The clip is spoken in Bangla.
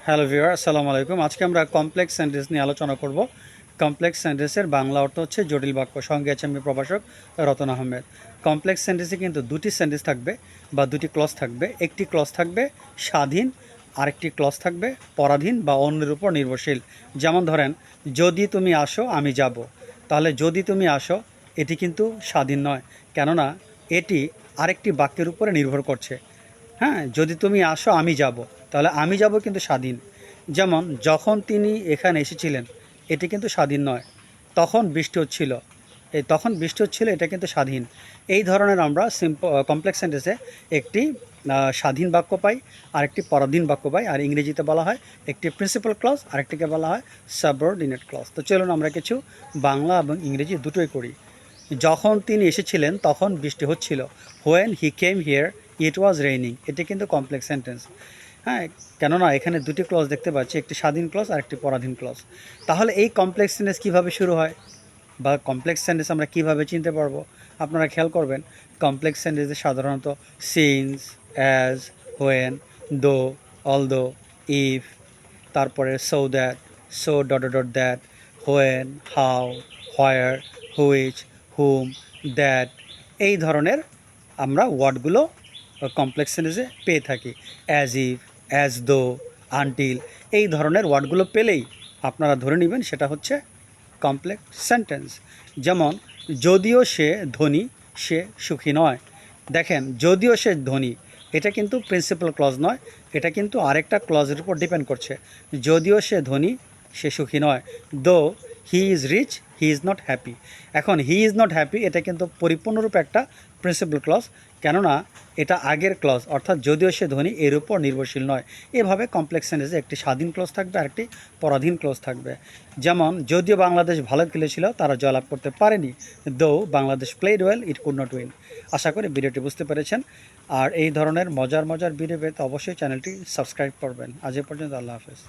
হ্যালো ভিউয়ার, আসসালামু আলাইকুম। আজকে আমরা কমপ্লেক্স সেন্টেন্স নিয়ে আলোচনা করব। কমপ্লেক্স সেন্টেন্সের বাংলা অর্থ হচ্ছে জটিল বাক্য। সঙ্গে আছে আমি প্রভাষক রতন আহমেদ। কমপ্লেক্স সেন্টেন্সে কিন্তু দুটি সেন্টেন্স থাকবে বা দুটি ক্লজ থাকবে। একটি ক্লজ থাকবে স্বাধীন, আরেকটি ক্লজ থাকবে পরাধীন বা অন্যের উপর নির্ভরশীল। যেমন ধরেন, যদি তুমি আসো আমি যাব। তাহলে যদি তুমি আসো এটি কিন্তু স্বাধীন নয়, কেননা এটি আরেকটি বাক্যের উপরে নির্ভর করছে। হ্যাঁ, যদি তুমি আসো আমি যাব, তাহলে আমি যাব কিন্তু স্বাধীন। যেমন যখন তিনি এখানে এসেছিলেন, এটি কিন্তু স্বাধীন নয়। তখন বৃষ্টি হচ্ছিল, এই তখন বৃষ্টি হচ্ছিল এটা কিন্তু স্বাধীন। এই ধরনের আমরা কমপ্লেক্স সেন্টেন্সে একটি স্বাধীন বাক্য পাই, আরেকটি পরাধীন বাক্য পাই। আর ইংরেজিতে বলা হয় একটি প্রিন্সিপাল ক্লজ, আরেকটিকে বলা হয় সাবঅর্ডিনেট ক্লজ। তো চলুন আমরা কিছু বাংলা এবং ইংরেজি দুটোই করি। যখন তিনি এসেছিলেন তখন বৃষ্টি হচ্ছিল। When he came here it was raining. এটি কিন্তু কমপ্লেক্স সেন্টেন্স। হ্যাঁ, কেননা এখানে দুটি ক্লজ দেখতে পাচ্ছি, একটি স্বাধীন ক্লজ আর একটি পরাধীন ক্লজ। তাহলে এই কমপ্লেক্স সেন্টেন্স কীভাবে শুরু হয় বা কমপ্লেক্স সেন্টেন্স আমরা কীভাবে চিনতে পারবো? আপনারা খেয়াল করবেন, কমপ্লেক্স সেন্টেন্সে সাধারণত সিন্স, অ্যাজ, হোয়েন, দো, অলদো, ইফ, তারপরে so that, so dot dot that, when, how, where, which, hmm, that, এই ধরনের আমরা ওয়ার্ডগুলো কমপ্লেক্স সেন্টেন্সে পেয়ে থাকি। As if, as though, until, এই ধরনের ওয়ার্ডগুলো পেলেই আপনারা ধরে নেবেন সেটা হচ্ছে কমপ্লেক্স সেন্টেন্স। যেমন যদিও সে ধনী, সে সুখী নয়। দেখেন, যদিও সে ধনী, এটা কিন্তু প্রিন্সিপাল ক্লজ নয়, এটা কিন্তু আরেকটা ক্লজের উপর ডিপেন্ড করছে। যদিও সে ধনী, সে সুখী নয়। Though he is rich, he is not happy. এখন হি ইজ নট হ্যাপি এটা কিন্তু পরিপূর্ণরূপে একটা প্রিন্সিপাল ক্লজ, কেননা এটা আগের ক্লজ, অর্থাৎ যদিও সে ধনী এর উপর নির্ভরশীল নয়। এভাবে কমপ্লেক্স সেন্টেন্সে একটি স্বাধীন ক্লজ থাকবে, আরেকটি পরাধীন ক্লজ থাকবে। যেমন যদিও বাংলাদেশ ভালো খেলেছিল, তারা জয়লাভ করতে পারেনি। Though Bangladesh played well, it could not win. আশা করি ভিডিওটি বুঝতে পেরেছেন। আর এই ধরনের মজার মজার ভিডিও পেতে অবশ্যই চ্যানেলটি সাবস্ক্রাইব করবেন। আজ এ পর্যন্ত, আল্লাহ হাফেজ।